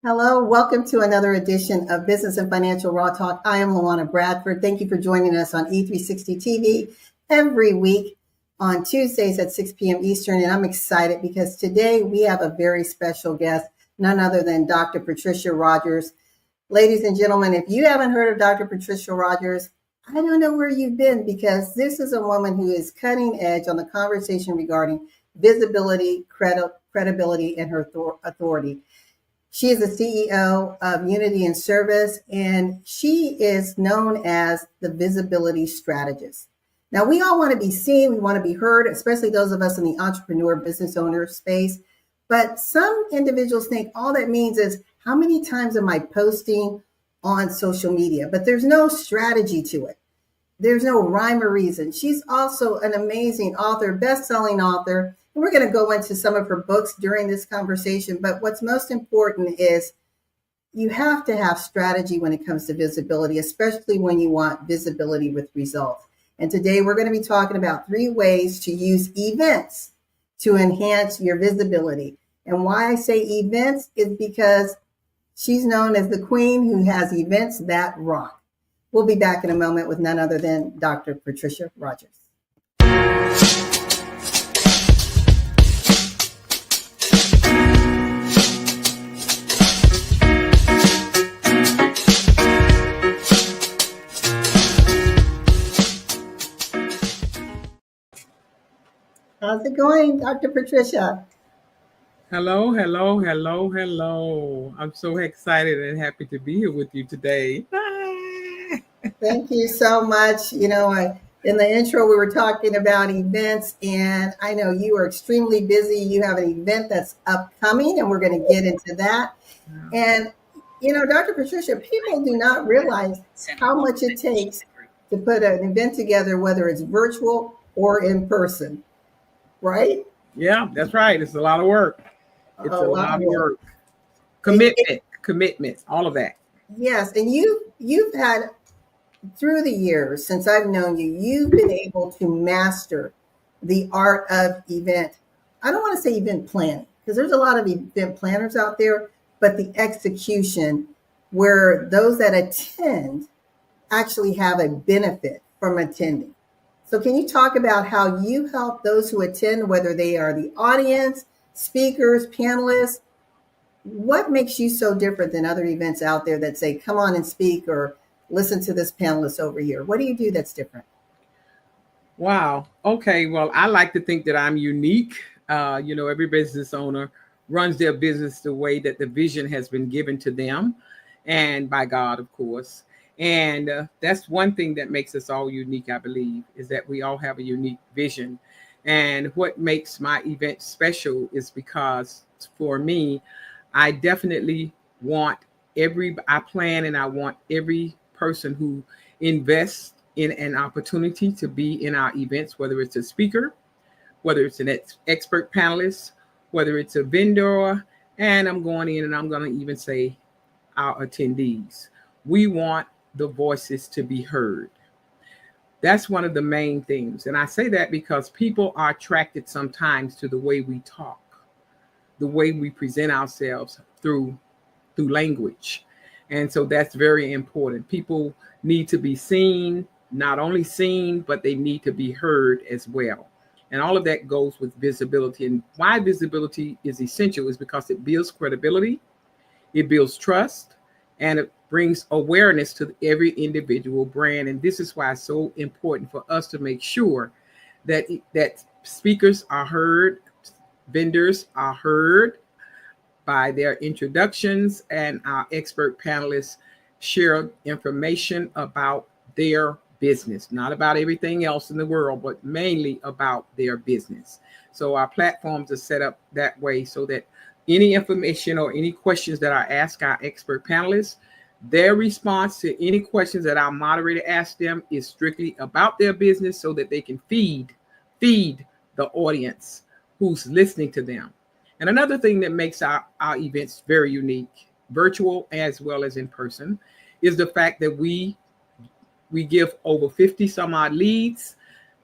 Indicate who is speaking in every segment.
Speaker 1: Hello, welcome to another edition of Business and Financial Raw Talk. I am LaWanna Bradford. Thank you for joining us on E360 TV every week on Tuesdays at 6 p.m. Eastern. And I'm excited because today we have a very special guest, none other than Dr. Patricia Rogers. Ladies and gentlemen, if you haven't heard of Dr. Patricia Rogers, I don't know where you've been, because this is a woman who is cutting edge on the conversation regarding visibility, credibility, and her authority. She is the CEO of Unity and Service, and she is known as the visibility strategist. Now, we all want to be seen, we want to be heard, especially those of us in the entrepreneur business owner space. But some individuals think all that means is, how many times am I posting on social media? But there's no strategy to it. There's no rhyme or reason. She's also an amazing author, best-selling author. And we're going to go into some of her books during this conversation. But what's most important is you have to have strategy when it comes to visibility, especially when you want visibility with results. And today we're going to be talking about 3 ways to use events to enhance your visibility. And why I say events is because she's known as the queen who has events that rock. We'll be back in a moment with none other than Dr. Patricia Rogers. How's it going, Dr. Patricia?
Speaker 2: Hello. I'm so excited and happy to be here with you today.
Speaker 1: Thank you so much. In the intro, we were talking about events, and I know you are extremely busy. You have an event that's upcoming, and we're going to get into that. And, Dr. Patricia, people do not realize how much it takes to put an event together, whether it's virtual or in person, right?
Speaker 2: Yeah, that's right. It's a lot of work. It's a lot of work. Commitment, all of that.
Speaker 1: Yes, and you've had, through the years since I've known you, you've been able to master the art of event. I don't want to say event planning, because there's a lot of event planners out there, but the execution where those that attend actually have a benefit from attending. So can you talk about how you help those who attend, whether they are the audience, speakers, panelists? What makes you so different than other events out there that say, come on and speak, or listen to this panelist over here? What do you do that's different?
Speaker 2: Wow. Okay. Well, I like to think that I'm unique. Every business owner runs their business the way that the vision has been given to them, and by God, of course. And that's one thing that makes us all unique, I believe, is that we all have a unique vision. And what makes my event special is because, for me, I definitely want I plan and I want every person who invests in an opportunity to be in our events, whether it's a speaker, whether it's an expert panelist, whether it's a vendor, and I'm going in and I'm going to even say our attendees. We want the voices to be heard. That's one of the main things. And I say that because people are attracted sometimes to the way we talk, the way we present ourselves through language. And so that's very important. People need to be seen, not only seen, but they need to be heard as well. And all of that goes with visibility. And why visibility is essential is because it builds credibility, it builds trust, and it brings awareness to every individual brand. And this is why it's so important for us to make sure that speakers are heard, vendors are heard by their introductions, and our expert panelists share information about their business, not about everything else in the world, but mainly about their business. So our platforms are set up that way so that any information or any questions that are asked our expert panelists, their response to any questions that our moderator asks them is strictly about their business, so that they can feed the audience who's listening to them. And another thing that makes our events very unique, virtual as well as in person, is the fact that we give over 50 some odd leads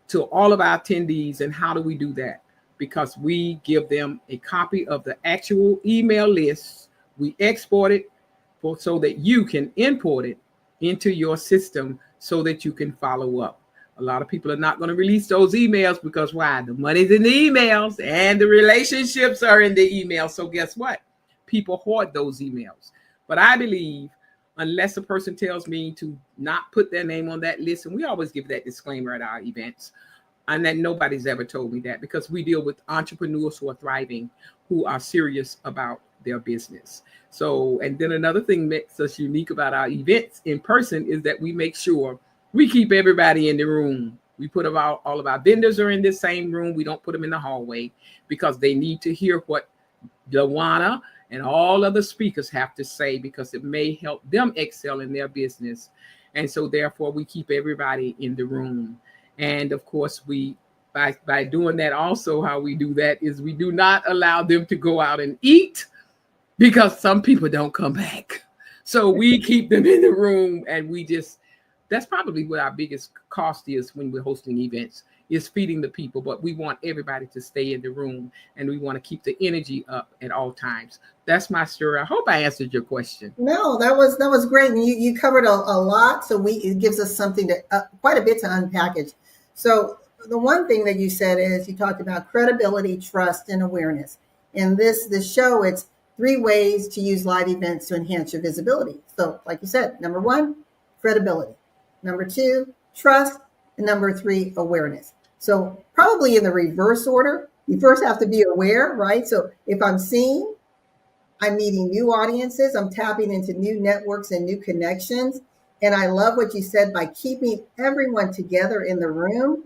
Speaker 2: to all of our attendees. And how do we do that? Because we give them a copy of the actual email list We export it so that you can import it into your system so that you can follow up. A lot of people are not going to release those emails because why? The money's in the emails and the relationships are in the emails. So guess what? People hoard those emails. But I believe unless a person tells me to not put their name on that list, and we always give that disclaimer at our events, and that nobody's ever told me that because we deal with entrepreneurs who are thriving, who are serious about their business. So, and then another thing makes us unique about our events in person is that we make sure we keep everybody in the room. We put all of our vendors are in the same room. We don't put them in the hallway because they need to hear what LaWanna and all other speakers have to say because it may help them excel in their business. And so therefore we keep everybody in the room. And of course, we by doing that, also how we do that is we do not allow them to go out and eat because some people don't come back. So we keep them in the room, and that's probably what our biggest cost is when we're hosting events, is feeding the people. But we want everybody to stay in the room, and we want to keep the energy up at all times. That's my story. I hope I answered your question.
Speaker 1: No, that was great. And you covered a lot. So it gives us something to quite a bit to unpackage. So the one thing that you said is you talked about credibility, trust, and awareness. In this show, it's 3 ways to use live events to enhance your visibility. So like you said, number 1, credibility. Number 2, trust. And number 3, awareness. So probably in the reverse order, you first have to be aware, right? So if I'm seen, I'm meeting new audiences, I'm tapping into new networks and new connections. And I love what you said, by keeping everyone together in the room,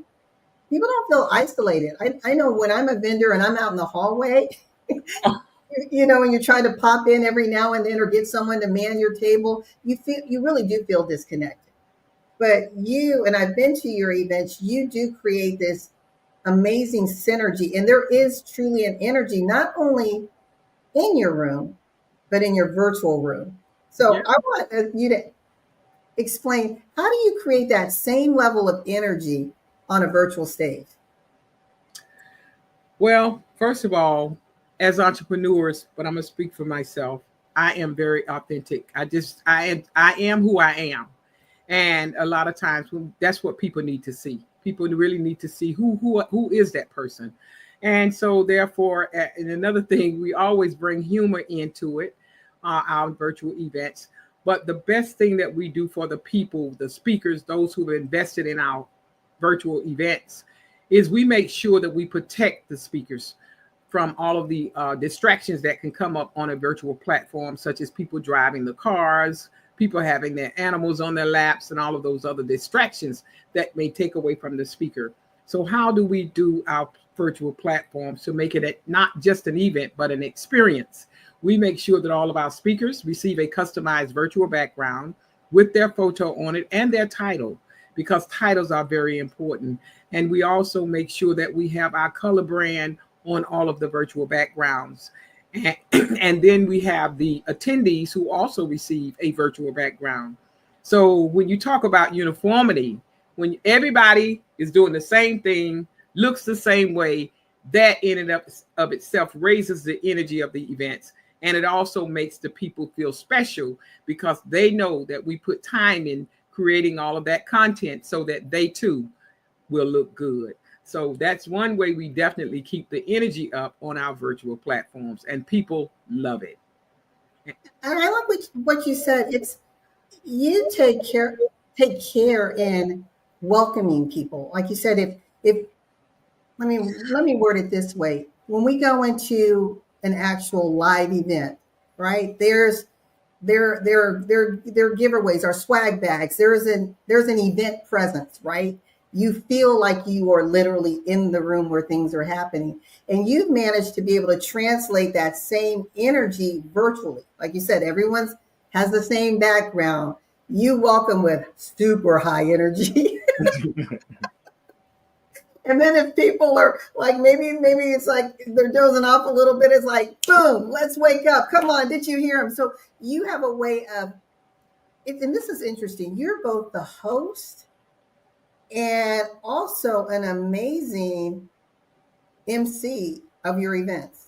Speaker 1: people don't feel isolated. I know when I'm a vendor and I'm out in the hallway, and you're trying to pop in every now and then or get someone to man your table, you really do feel disconnected. But and I've been to your events, you do create this amazing synergy. And there is truly an energy, not only in your room, but in your virtual room. So
Speaker 2: Yeah.
Speaker 1: I want you to explain, how do you create that same level of energy on a virtual stage?
Speaker 2: Well, first of all, as entrepreneurs, but I'm gonna speak for myself. I am very authentic. I am who I am, and a lot of times that's what people need to see. People really need to see who is that person, and so therefore, and another thing, we always bring humor into it, our virtual events. But the best thing that we do for the people, the speakers, those who have invested in our virtual events, is we make sure that we protect the speakers from all of the distractions that can come up on a virtual platform, such as people driving the cars, people having their animals on their laps, and all of those other distractions that may take away from the speaker. So how do we do our virtual platforms to make it not just an event, but an experience? We make sure that all of our speakers receive a customized virtual background with their photo on it and their title, because titles are very important. And we also make sure that we have our color brand on all of the virtual backgrounds. And then we have the attendees who also receive a virtual background. So when you talk about uniformity, when everybody is doing the same thing, looks the same way, that in and of itself raises the energy of the events. And it also makes the people feel special because they know that we put time in creating all of that content so that they too will look good. So that's one way we definitely keep the energy up on our virtual platforms, and people love it.
Speaker 1: And I like what you said. It's, you take care in welcoming people. Like you said, if let me word it this way. When we go into an actual live event, right? There are giveaways, our swag bags. There's an event presence, right? You feel like you are literally in the room where things are happening. And you've managed to be able to translate that same energy virtually. Like you said, everyone's has the same background. You welcome with super high energy. And then if people are like, maybe it's like they're dozing off a little bit, it's like, boom, let's wake up. Come on, did you hear him? So you have a way of it, and this is interesting. You're both the host and also an amazing MC of your events.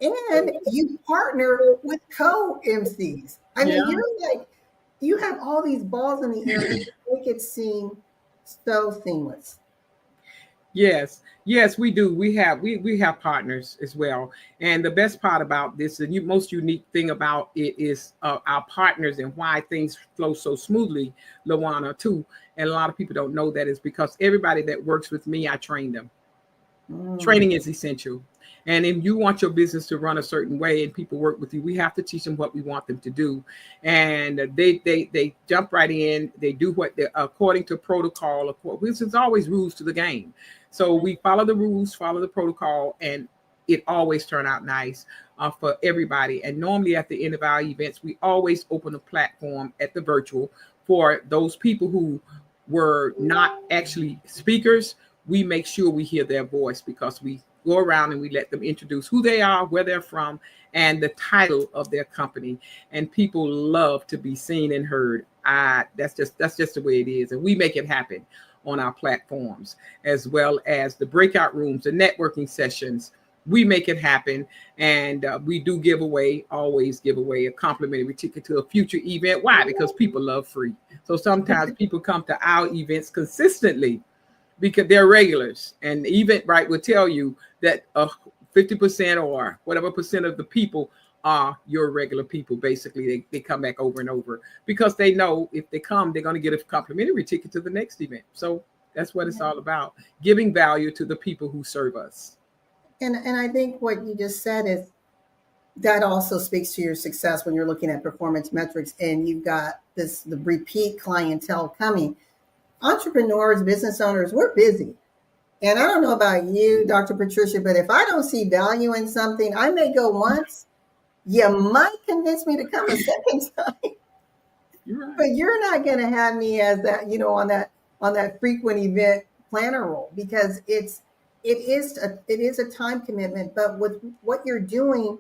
Speaker 1: And you partner with co-MCs. I mean,
Speaker 2: Yeah.
Speaker 1: you're like, you have all these balls in the air and you make it seem so seamless.
Speaker 2: Yes, yes, we do. We have partners as well. And the best part about this, the most unique thing about it is our partners and why things flow so smoothly, LaWanna, too. And a lot of people don't know that is because everybody that works with me, I train them.
Speaker 1: Mm.
Speaker 2: Training is essential. And if you want your business to run a certain way and people work with you, we have to teach them what we want them to do. And they jump right in. They do what they according to protocol. Which is always rules to the game. So we follow the rules, follow the protocol, and it always turn out nice for everybody. And normally at the end of our events, we always open a platform at the virtual for those people who were not actually speakers. We make sure we hear their voice because we go around and we let them introduce who they are, where they're from, and the title of their company. And people love to be seen and heard. That's just the way it is, and we make it happen on our platforms, as well as the breakout rooms, the networking sessions. We make it happen, and we do always give away a complimentary ticket to a future event. Why? Because people love free. So sometimes people come to our events consistently because they're regulars, and Eventbrite will tell you that 50% or whatever percent of the people are your regular people. Basically, they come back over and over because they know if they come, they're going to get a complimentary ticket to the next event. So that's what it's all about, giving value to the people who serve us.
Speaker 1: And I think what you just said is that also speaks to your success when you're looking at performance metrics and you've got the repeat clientele coming. Entrepreneurs, business owners, we're busy. And I don't know about you, Dr. Patricia, but if I don't see value in something, I may go once. You might convince me to come a second time,
Speaker 2: You're right.
Speaker 1: but you're not going to have me as that, on that frequent event planner role because it is a time commitment. But with what you're doing,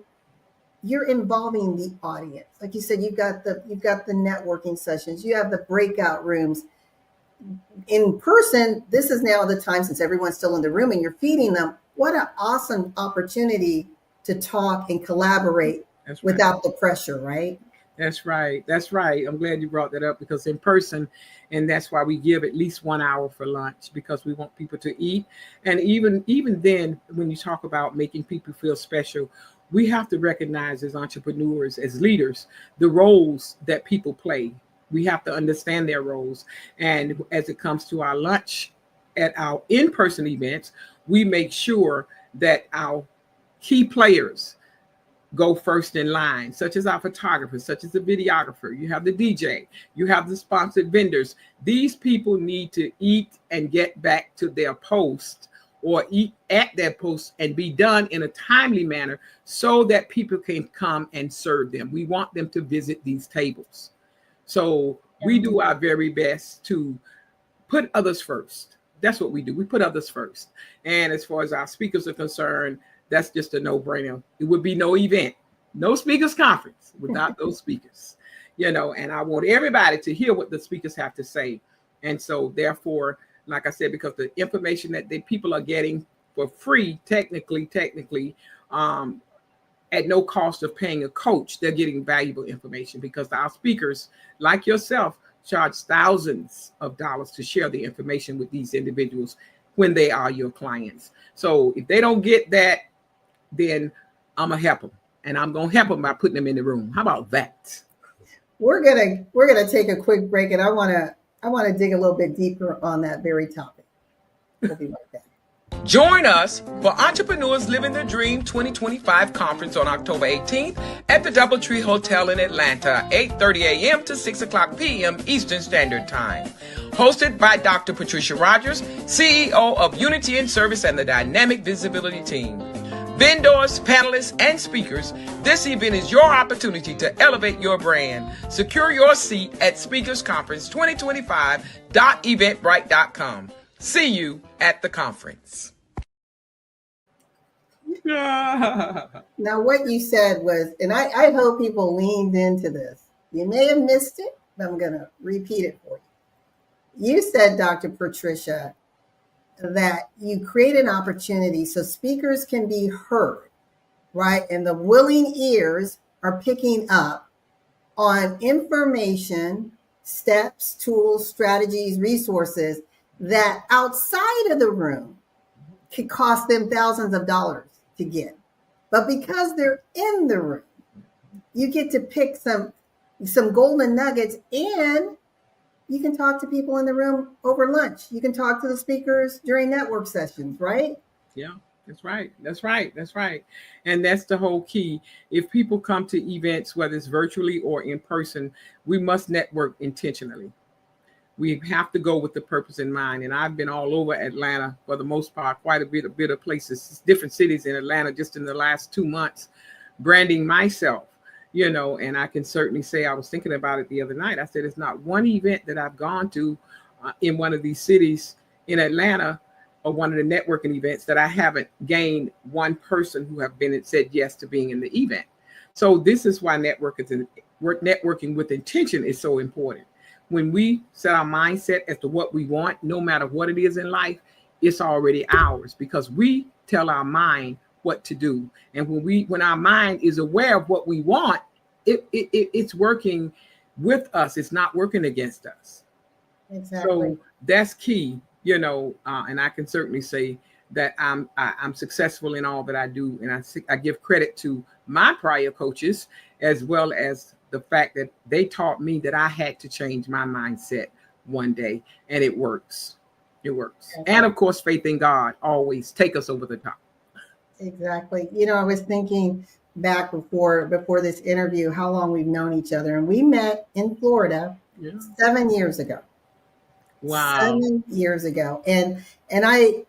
Speaker 1: you're involving the audience. Like you said, you've got the networking sessions, you have the breakout rooms in person. This is now the time since everyone's still in the room and you're feeding them. What an awesome opportunity to talk and collaborate
Speaker 2: That's right.
Speaker 1: without the pressure, right?
Speaker 2: That's right. That's right. I'm glad you brought that up because in person, and that's why we give at least 1 hour for lunch because we want people to eat. And even then, when you talk about making people feel special, we have to recognize as entrepreneurs, as leaders, the roles that people play. We have to understand their roles. And as it comes to our lunch at our in-person events, we make sure that our key players go first in line, such as our photographers, such as the videographer. You have the DJ, you have the sponsored vendors. These people need to eat and get back to their post or eat at their post and be done in a timely manner so that people can come and serve them. We want them to visit these tables. So we do our very best to put others first. That's what we do. We put others first. And as far as our speakers are concerned, that's just a no-brainer. It would be no event, no speakers conference without those speakers, and I want everybody to hear what the speakers have to say. And so therefore, like I said, because the information that the people are getting for free, technically, at no cost of paying a coach, they're getting valuable information because our speakers, like yourself, charge thousands of dollars to share the information with these individuals when they are your clients. So if they don't get that, then I'm gonna help them, and I'm gonna help them by putting them in the room. How about that?
Speaker 1: We're gonna take a quick break, and I wanna dig a little bit deeper on that very topic. We'll be right back.
Speaker 2: Join us for Entrepreneurs Living the Dream 2025 conference on October 18th at the DoubleTree Hotel in Atlanta, 8:30 a.m. to 6 o'clock p.m. Eastern Standard Time. Hosted by Dr. Patricia Rogers, CEO of Unity in Service and the Dynamic Visibility Team. Vendors, panelists, and speakers, this event is your opportunity to elevate your brand. Secure your seat at speakersconference2025.eventbrite.com. See you at the conference.
Speaker 1: Now, what you said was, and I hope people leaned into this. You may have missed it, but I'm going to repeat it for you. You said, Dr. Patricia, that you create an opportunity so speakers can be heard right? And the willing ears are picking up on information, steps, tools, strategies, resources that outside of the room could cost them thousands of dollars to get. But because they're in the room, you get to pick some golden nuggets, and you can talk to people in the room over lunch. You can talk to the speakers during network sessions, right?
Speaker 2: Yeah, that's right. That's right. That's right. And that's the whole key. If people come to events, whether it's virtually or in person, we must network intentionally. We have to go with the purpose in mind. And I've been all over Atlanta for the most part, quite a bit of places, different cities in Atlanta just in the last 2 months, branding myself, and I can certainly say, I was thinking about it the other night. I said, it's not one event that I've gone to in one of these cities in Atlanta or one of the networking events that I haven't gained one person who have been and said yes to being in the event. So this is why networking with intention is so important. When we set our mindset as to what we want, no matter what it is in life, it's already ours because we tell our mind what to do. And when our mind is aware of what we want, it's working with us. It's not working against us.
Speaker 1: Exactly.
Speaker 2: So that's key, and I can certainly say that I'm successful in all that I do. And I give credit to my prior coaches, as well as the fact that they taught me that I had to change my mindset one day, and it works. It works. Okay. And of course, faith in God always take us over the top.
Speaker 1: Exactly. I was thinking back before this interview, how long we've known each other, and we met in Florida 7 years ago.
Speaker 2: Wow.
Speaker 1: 7 years ago. And I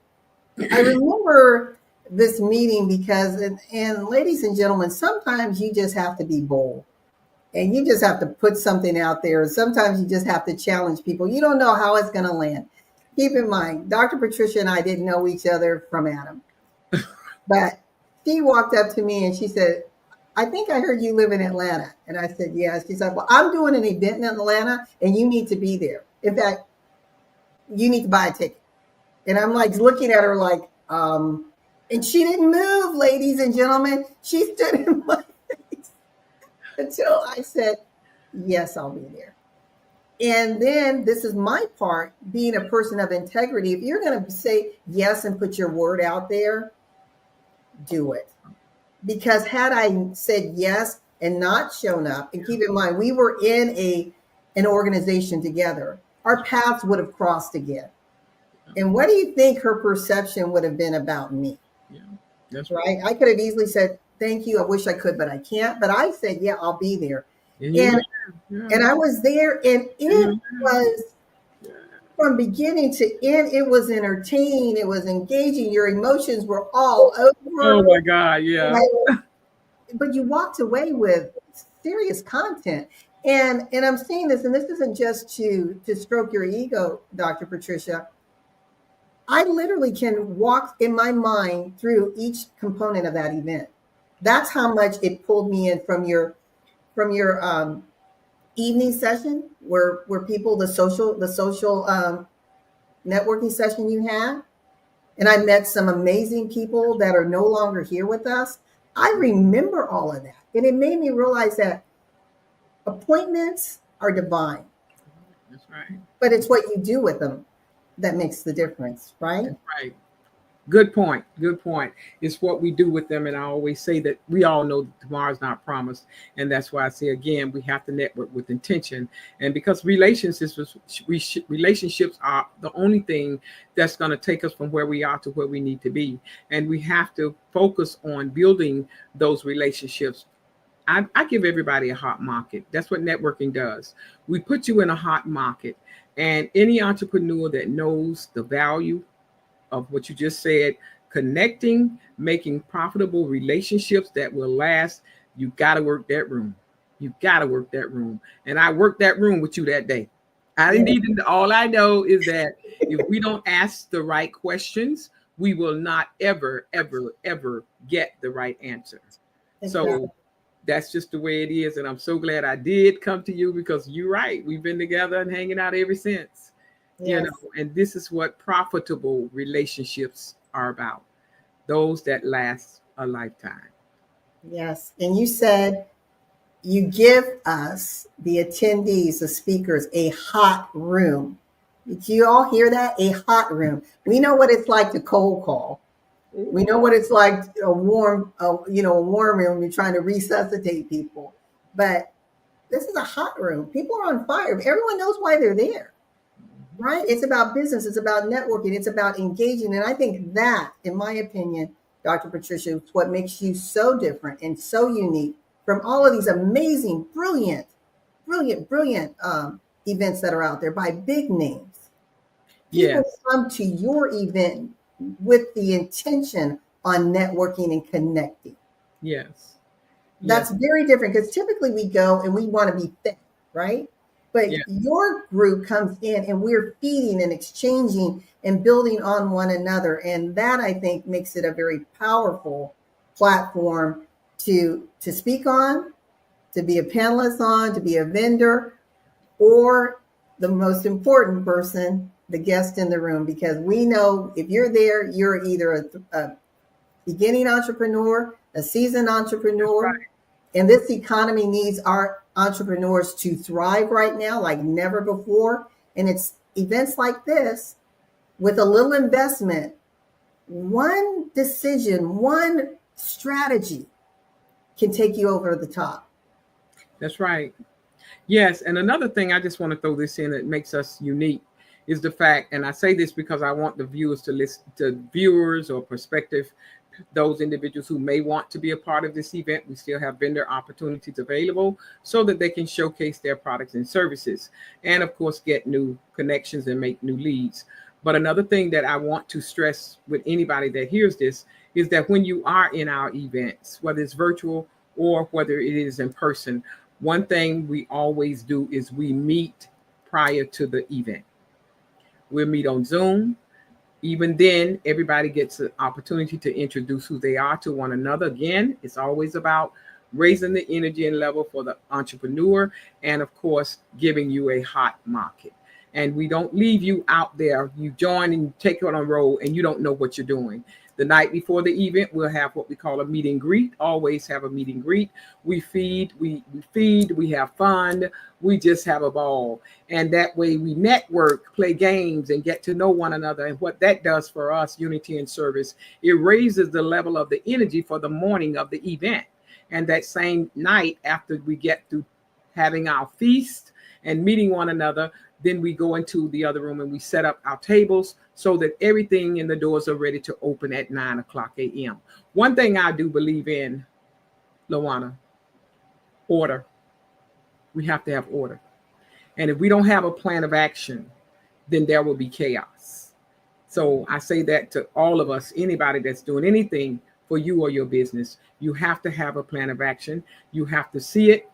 Speaker 1: remember this meeting because, and ladies and gentlemen, sometimes you just have to be bold and you just have to put something out there. Sometimes you just have to challenge people. You don't know how it's going to land. Keep in mind, Dr. Patricia and I didn't know each other from Adam, but she walked up to me and she said, I think I heard you live in Atlanta. And I said, yes. She said, well, I'm doing an event in Atlanta and you need to be there. In fact, you need to buy a ticket. And I'm like looking at her like, and she didn't move, ladies and gentlemen. She stood in my face until I said, yes, I'll be there. And then this is my part, being a person of integrity. If you're going to say yes and put your word out there, do it. Because had I said yes and not shown up, and keep in mind, we were in an organization together, our paths would have crossed again. And what do you think her perception would have been about me?
Speaker 2: Yeah, that's
Speaker 1: right. I could have easily said, thank you. I wish I could, but I can't. But I said, yeah, I'll be there. And I was there, and it was from beginning to end, it was entertaining. It was engaging. Your emotions were all over.
Speaker 2: Oh my God. Yeah.
Speaker 1: Right? But you walked away with serious content. And I'm saying this, and this isn't just to stroke your ego, Dr. Patricia. I literally can walk in my mind through each component of that event. That's how much it pulled me in from your evening session, where people, the social networking session you had, and I met some amazing people that are no longer here with us. I remember all of that, and it made me realize that appointments are divine.
Speaker 2: That's right.
Speaker 1: But it's what you do with them that makes the difference, right?
Speaker 2: That's right. Good point. Good point. It's what we do with them. And I always say that we all know that tomorrow's not promised. And that's why I say, again, we have to network with intention. And because relationships are the only thing that's going to take us from where we are to where we need to be. And we have to focus on building those relationships. I give everybody a hot market. That's what networking does. We put you in a hot market. And any entrepreneur that knows the value of what you just said, connecting, making profitable relationships that will last, you got to work that room. You got to work that room. And I worked that room with you that day. All I know is that if we don't ask the right questions, we will not ever, ever, ever get the right answer. Exactly. So that's just the way it is. And I'm so glad I did come to you, because you're right. We've been together and hanging out ever since. Yes. And this is what profitable relationships are about. Those that last a lifetime.
Speaker 1: Yes. And you said you give us, the attendees, the speakers, a hot room. Did you all hear that? A hot room. We know what it's like to cold call. We know what it's like a warm, a warm room. You're trying to resuscitate people, but this is a hot room. People are on fire. Everyone knows why they're there, right? It's about business. It's about networking. It's about engaging. And I think that, in my opinion, Dr. Patricia, is what makes you so different and so unique from all of these amazing, brilliant events that are out there by big names. People
Speaker 2: Yes.
Speaker 1: come to your event with the intention on networking and connecting.
Speaker 2: Yes.
Speaker 1: That's
Speaker 2: Yes.
Speaker 1: very different because typically we go and we want to be fed, right? But
Speaker 2: Yeah.
Speaker 1: your group comes in and we're feeding and exchanging and building on one another. And that, I think, makes it a very powerful platform to speak on, to be a panelist on, to be a vendor, or the most important person, the guest in the room. Because we know if you're there, you're either a beginning entrepreneur, a seasoned entrepreneur,
Speaker 2: Right.
Speaker 1: and this economy needs our entrepreneurs to thrive right now like never before. And it's events like this with a little investment, one decision, one strategy can take you over the top.
Speaker 2: That's right. Yes, and another thing I just want to throw this in that makes us unique is the fact, and I say this because I want the viewers to listen to viewers or prospective, those individuals who may want to be a part of this event. We still have vendor opportunities available so that they can showcase their products and services, and of course get new connections and make new leads. But another thing that I want to stress with anybody that hears this is that when you are in our events, whether it's virtual or whether it is in person, one thing we always do is we meet prior to the event. We'll meet on Zoom. Even then, everybody gets an opportunity to introduce who they are to one another. Again, it's always about raising the energy and level for the entrepreneur and, of course, giving you a hot market. And we don't leave you out there. You join and take it on a roll and you don't know what you're doing. The night before the event, we'll have what we call a meet and greet. Always have a meet and greet. We feed, we have fun, we just have a ball. And that way we network, play games, and get to know one another. And what that does for us, unity and service, it raises the level of the energy for the morning of the event. And that same night, after we get through having our feast and meeting one another, then we go into the other room and we set up our tables so that everything in the doors are ready to open at 9 o'clock a.m. One thing I do believe in, LaWanna, order. We have to have order. And if we don't have a plan of action, then there will be chaos. So I say that to all of us, anybody that's doing anything for you or your business, you have to have a plan of action. You have to see it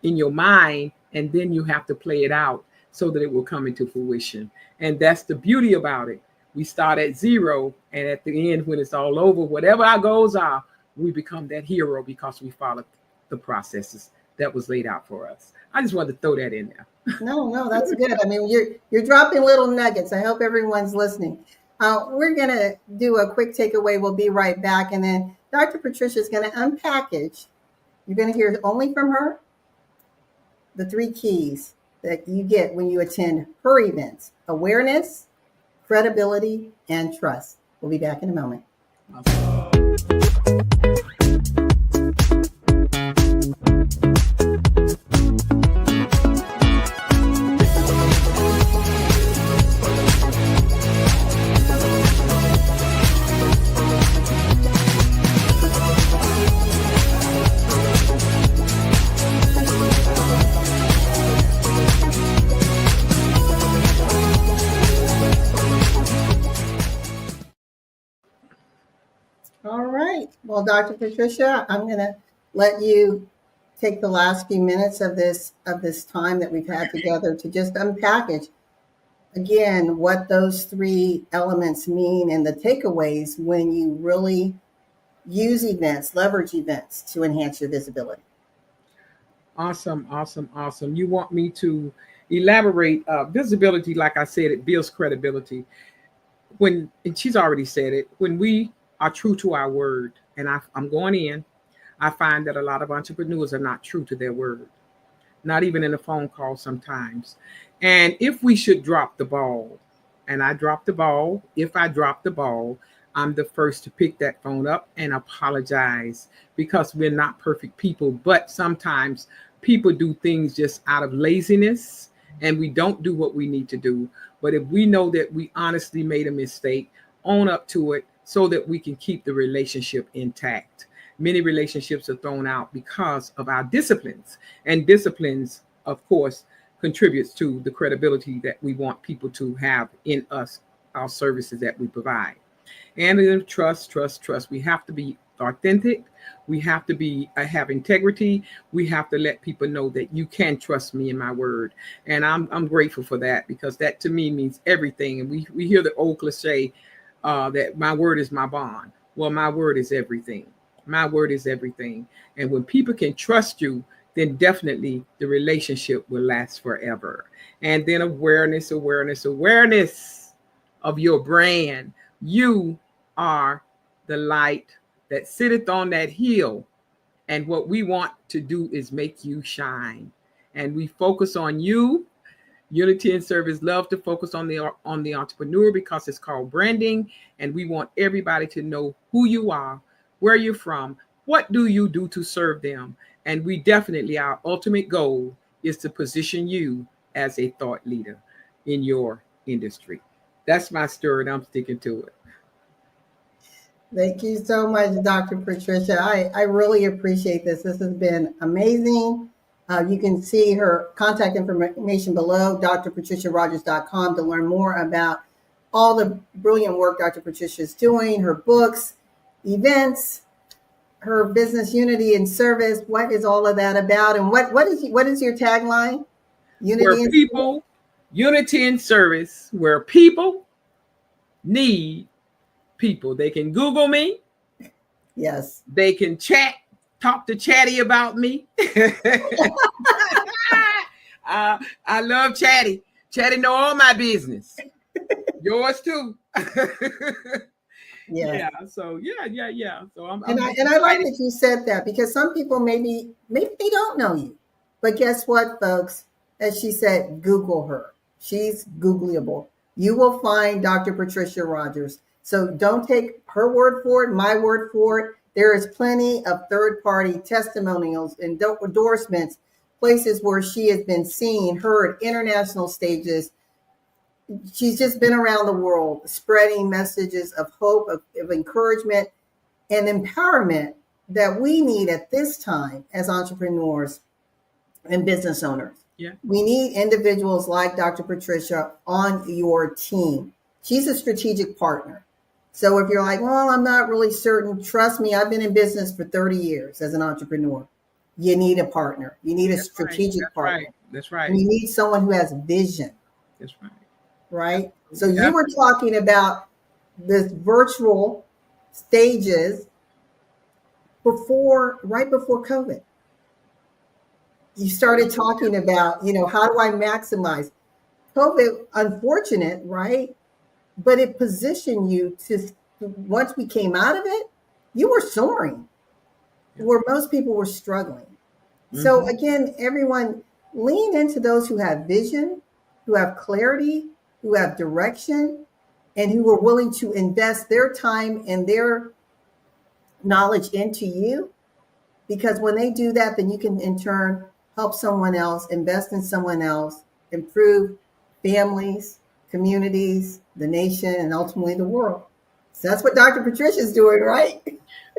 Speaker 2: in your mind, and then you have to play it out so that it will come into fruition. And that's the beauty about it. We start at zero, and at the end, when it's all over, whatever our goals are, we become that hero because we followed the processes that was laid out for us. I just wanted to throw that in there.
Speaker 1: No, that's good. I mean, you're dropping little nuggets. I hope everyone's listening. We're gonna do a quick takeaway. We'll be right back, and then Dr. Patricia is going to unpackage. You're going to hear only from her the three keys that you get when you attend her events: awareness, credibility, and trust. We'll be back in a moment.
Speaker 2: Awesome.
Speaker 1: All right. Well, Dr. Patricia, I'm going to let you take the last few minutes of this time that we've had together to just unpackage again what those three elements mean and the takeaways when you really use events, leverage events to enhance your visibility.
Speaker 2: Awesome, awesome, awesome. You want me to elaborate visibility? Like I said, it builds credibility. And she's already said it, when we are true to our word, and I'm going in, I find that a lot of entrepreneurs are not true to their word, not even in a phone call sometimes. And if we should drop the ball, and I drop the ball, if I drop the ball, I'm the first to pick that phone up and apologize, because we're not perfect people. But sometimes people do things just out of laziness, and we don't do what we need to do. But if we know that we honestly made a mistake, own up to it so that we can keep the relationship intact. Many relationships are thrown out because of our disciplines, and disciplines, of course, contributes to the credibility that we want people to have in us, our services that we provide. And then trust. We have to be authentic. We have to be have integrity. We have to let people know that you can trust me in my word. And I'm grateful for that, because that to me means everything. And we hear the old cliche that my word is my bond. Well, my word is everything. My word is everything. And when people can trust you, then definitely the relationship will last forever. And then awareness of your brand. You are the light that sitteth on that hill. And what we want to do is make you shine. And we focus on you. Unity and Service love to focus on the entrepreneur, because it's called branding. And we want everybody to know who you are, where you're from, what do you do to serve them. And we definitely, our ultimate goal is to position you as a thought leader in your industry. That's my story, and I'm sticking to it.
Speaker 1: Thank you so much, Dr. Patricia. I really appreciate this. This has been amazing. You can see her contact information below, drpatriciarogers.com, to learn more about all the brilliant work Dr. Patricia is doing, her books, events, her business, Unity and Service. What is all of that about? And what is your tagline?
Speaker 2: Where people, unity and service, where people need people. They can Google me.
Speaker 1: Yes.
Speaker 2: They can talk to Chatty about me. I love Chatty. Chatty know all my business. Yours too.
Speaker 1: Yeah.
Speaker 2: So yeah. So
Speaker 1: I like that you said that, because some people maybe they don't know you, but guess what, folks? As she said, Google her. She's Googleable. You will find Dr. Patricia Rogers. So don't take her word for it, my word for it. There is plenty of third-party testimonials and endorsements, places where she has been seen, heard, international stages. She's just been around the world spreading messages of hope, of encouragement, and empowerment that we need at this time as entrepreneurs and business owners.
Speaker 2: Yeah.
Speaker 1: We need individuals like Dr. Patricia on your team. She's a strategic partner. So if you're like, well, I'm not really certain, trust me, I've been in business for 30 years as an entrepreneur. You need a partner. You need a strategic partner.
Speaker 2: That's right.
Speaker 1: And you need someone who has vision.
Speaker 2: That's right.
Speaker 1: Right? So you were talking about this virtual stages right before COVID. You started talking about, how do I maximize COVID? Unfortunate, right? But it positioned you to, once we came out of it, you were soaring where most people were struggling. Mm-hmm. So again, everyone, lean into those who have vision, who have clarity, who have direction, and who are willing to invest their time and their knowledge into you. Because when they do that, then you can in turn help someone else, invest in someone else, improve families, communities, the nation, and ultimately the world. So that's what Dr. Patricia is doing, right?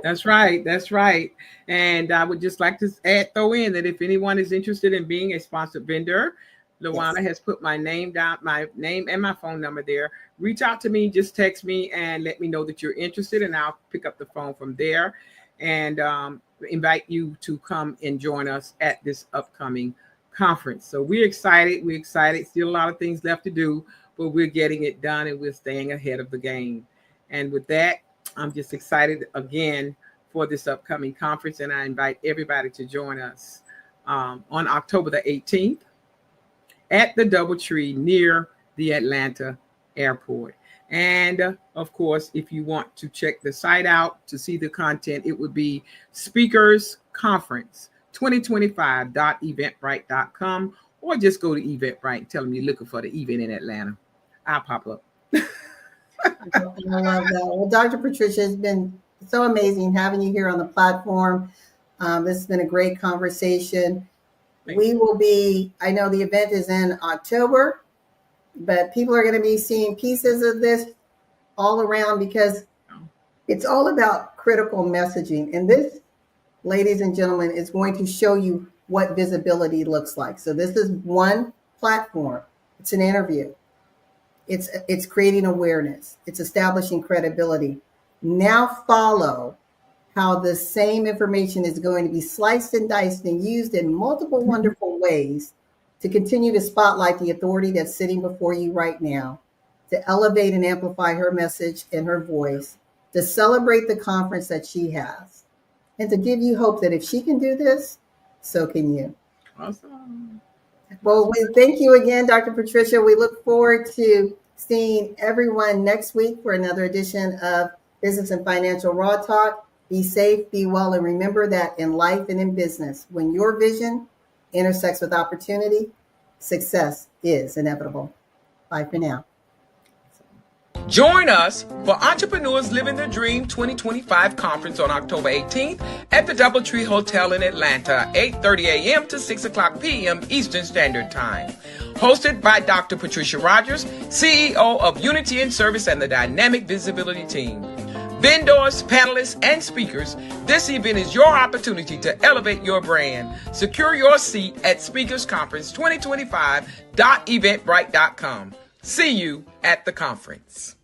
Speaker 2: That's right. And I would just like to throw in that if anyone is interested in being a sponsored vendor, LaWanna has put my name and my phone number there. Reach out to me, just text me and let me know that you're interested, and I'll pick up the phone from there and invite you to come and join us at this upcoming conference. So we're excited. Still a lot of things left to do, but we're getting it done and we're staying ahead of the game. And with that, I'm just excited again for this upcoming conference, and I invite everybody to join us on October the 18th at the DoubleTree near the Atlanta airport. And of course, if you want to check the site out to see the content, it would be Speakers Conference 2025.eventbrite.com, or just go to Eventbrite and tell them you're looking for the event in Atlanta. I'll pop up.
Speaker 1: I love that. Well, Dr. Patricia, it's been so amazing having you here on the platform. This has been a great conversation. We will be, I know the event is in October, but people are going to be seeing pieces of this all around because it's all about critical messaging. And this, ladies and gentlemen, is going to show you what visibility looks like. So this is one platform. It's an interview. It's creating awareness. It's establishing credibility. Now follow how the same information is going to be sliced and diced and used in multiple wonderful ways to continue to spotlight the authority that's sitting before you right now, to elevate and amplify her message and her voice, to celebrate the conference that she has, and to give you hope that if she can do this, so can you.
Speaker 2: Awesome.
Speaker 1: Well, we thank you again, Dr. Patricia. We look forward to seeing everyone next week for another edition of Business and Financial Raw Talk. Be safe, be well, and remember that in life and in business, when your vision intersects with opportunity, success is inevitable. Bye for now.
Speaker 2: Join us for Entrepreneurs Living the Dream 2025 conference on October 18th at the DoubleTree Hotel in Atlanta, 8:30 a.m. to 6 o'clock p.m. Eastern Standard Time. Hosted by Dr. Patricia Rogers, CEO of Unity in Service and the Dynamic Visibility Team. Vendors, panelists, and speakers, this event is your opportunity to elevate your brand. Secure your seat at speakersconference2025.eventbrite.com. See you at the conference.